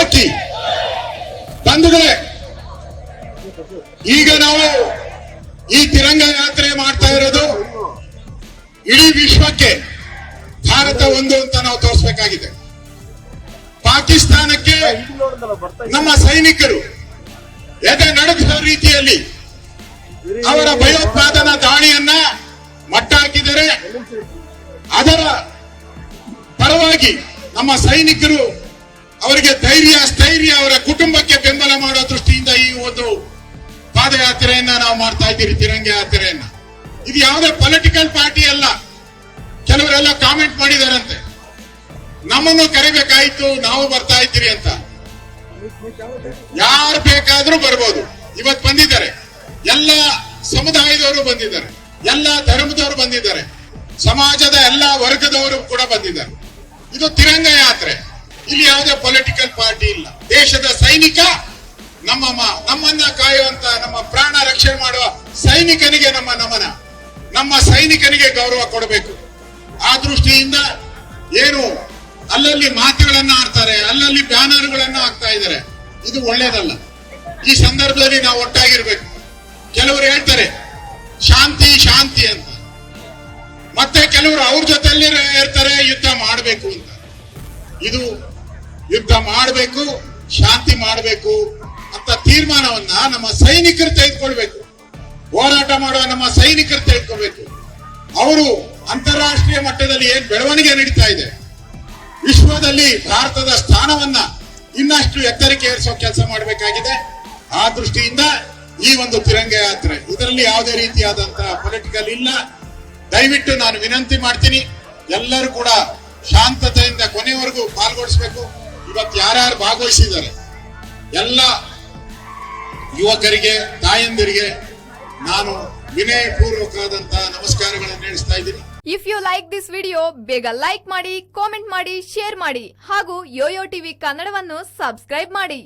ಹಾಕಿ. ಬಂಧುಗಳೇ, ಈಗ ನಾವು ಈ ತಿರಂಗ ಯಾತ್ರೆ ಮಾಡ್ತಾ ಇರೋದು ಇಡೀ ವಿಶ್ವಕ್ಕೆ ಭಾರತ ಒಂದು ಅಂತ ನಾವು ತೋರಿಸಬೇಕಾಗಿದೆ. ಪಾಕಿಸ್ತಾನಕ್ಕೆ ನಮ್ಮ ಸೈನಿಕರು ಎದೆ ನಡುಗಿಸೋ ರೀತಿಯಲ್ಲಿ ಅವರ ಭಯೋತ್ಪಾದನಾ ದಾಳಿಯನ್ನ ಮಟ್ಟ ಹಾಕಿದರೆ, ಅದರ ಪರವಾಗಿ ನಮ್ಮ ಸೈನಿಕರು ಅವರಿಗೆ ಧೈರ್ಯ ಸ್ಥೈರ್ಯ, ಅವರ ಕುಟುಂಬಕ್ಕೆ ಬೆಂಬಲ ಮಾಡೋ ದೃಷ್ಟಿಯಿಂದ ಈ ಒಂದು ಪಾದಯಾತ್ರೆಯನ್ನ ನಾವು ಮಾಡ್ತಾ ಇದ್ದೀರಿ, ತಿರಂಗ ಯಾತ್ರೆಯನ್ನ. ಇದು ಯಾವುದೇ ಪೊಲಿಟಿಕಲ್ ಪಾರ್ಟಿ ಅಲ್ಲ. ಕೆಲವರೆಲ್ಲ ಕಾಮೆಂಟ್ ಮಾಡಿದಾರಂತೆ, ನಮ್ಮನ್ನು ಕರಿಬೇಕಾಯ್ತು, ನಾವು ಬರ್ತಾ ಇದ್ದೀರಿ ಅಂತ. ಯಾರು ಬೇಕಾದ್ರೂ ಬರ್ಬೋದು. ಇವತ್ತು ಬಂದಿದ್ದಾರೆ, ಎಲ್ಲ ಸಮುದಾಯದವರು ಬಂದಿದ್ದಾರೆ, ಎಲ್ಲ ಧರ್ಮದವರು ಬಂದಿದ್ದಾರೆ, ಸಮಾಜದ ಎಲ್ಲ ವರ್ಗದವರು ಕೂಡ ಬಂದಿದ್ದಾರೆ. ಇದು ತಿರಂಗ ಯಾತ್ರೆ. ಇಲ್ಲಿ ಯಾವುದೇ ಪೊಲಿಟಿಕಲ್ ಪಾರ್ಟಿ ಇಲ್ಲ. ದೇಶದ ಸೈನಿಕ, ನಮ್ಮನ್ನ ಕಾಯುವಂತ, ನಮ್ಮ ಪ್ರಾಣ ರಕ್ಷಣೆ ಮಾಡುವ ಸೈನಿಕನಿಗೆ ನಮ್ಮ ನಮನ, ನಮ್ಮ ಸೈನಿಕನಿಗೆ ಗೌರವ ಕೊಡಬೇಕು. ಆ ದೃಷ್ಟಿಯಿಂದ ಏನು ಅಲ್ಲಲ್ಲಿ ಮಾತುಗಳನ್ನ ಆಡ್ತಾರೆ, ಅಲ್ಲಲ್ಲಿ ಬ್ಯಾನರ್ಗಳನ್ನ ಹಾಕ್ತಾ ಇದ್ದಾರೆ, ಇದು ಒಳ್ಳೇದಲ್ಲ. ಈ ಸಂದರ್ಭದಲ್ಲಿ ನಾವು ಒಟ್ಟಾಗಿರ್ಬೇಕು. ಕೆಲವರು ಹೇಳ್ತಾರೆ ಶಾಂತಿ ಶಾಂತಿ ಅಂತ, ಮತ್ತೆ ಕೆಲವರು ಅವ್ರ ಜೊತೆಯಲ್ಲಿ ಇರ್ತಾರೆ ಯುದ್ಧ ಮಾಡಬೇಕು ಅಂತ. ಇದು ಯುದ್ಧ ಮಾಡಬೇಕು, ಶಾಂತಿ ಮಾಡಬೇಕು ಅಂತ ತೀರ್ಮಾನವನ್ನ ನಮ್ಮ ಸೈನಿಕರು ತೆಗೆದುಕೊಳ್ಬೇಕು. ಹೋರಾಟ ಮಾಡುವ ನಮ್ಮ ಸೈನಿಕರು ತೆಗೆದುಕೊಳ್ಬೇಕು. ಅವರು ಅಂತಾರಾಷ್ಟ್ರೀಯ ಮಟ್ಟದಲ್ಲಿ ಏನ್ ಬೆಳವಣಿಗೆ ನಡೀತಾ ಇದೆ, ವಿಶ್ವದಲ್ಲಿ ಭಾರತದ ಸ್ಥಾನವನ್ನ ಇನ್ನಷ್ಟು ಎತ್ತರಕ್ಕೆ ಏರಿಸೋ ಕೆಲಸ ಮಾಡಬೇಕಾಗಿದೆ. ಆ ದೃಷ್ಟಿಯಿಂದ ಈ ಒಂದು ತಿರಂಗ ಯಾತ್ರೆ, ಇದರಲ್ಲಿ ಯಾವುದೇ ರೀತಿಯಾದಂತಹ ಪೊಲಿಟಿಕಲ್ ಇಲ್ಲ. ದಯವಿಟ್ಟು ನಾನು ವಿನಂತಿ ಮಾಡ್ತೀನಿ, ಎಲ್ಲರೂ ಕೂಡ ಶಾಂತತೆಯಿಂದ ಕೊನೆಯವರೆಗೂ ಪಾಲ್ಗೊಳಿಸಬೇಕು. ಇವತ್ತು ಯಾರ್ಯಾರು ಭಾಗವಹಿಸಿದ್ದಾರೆ ಎಲ್ಲ ಯುವಕರಿಗೆ, ತಾಯಂದಿರಿಗೆ ನಾನು ವಿನಯಪೂರ್ವಕವಾದಂತಹ ನಮಸ್ಕಾರಗಳನ್ನು ನಡೆಸ್ತಾ ಇದ್ದೀನಿ. If you like this video, ಬೇಗ ಲೈಕ್ ಮಾಡಿ, ಕಾಮೆಂಟ್ ಮಾಡಿ, ಶೇರ್ ಮಾಡಿ ಹಾಗೂ ಯೋಯೋ ಟಿವಿ ಕನ್ನಡವನ್ನು ಸಬ್ಸ್ಕ್ರೈಬ್ ಮಾಡಿ.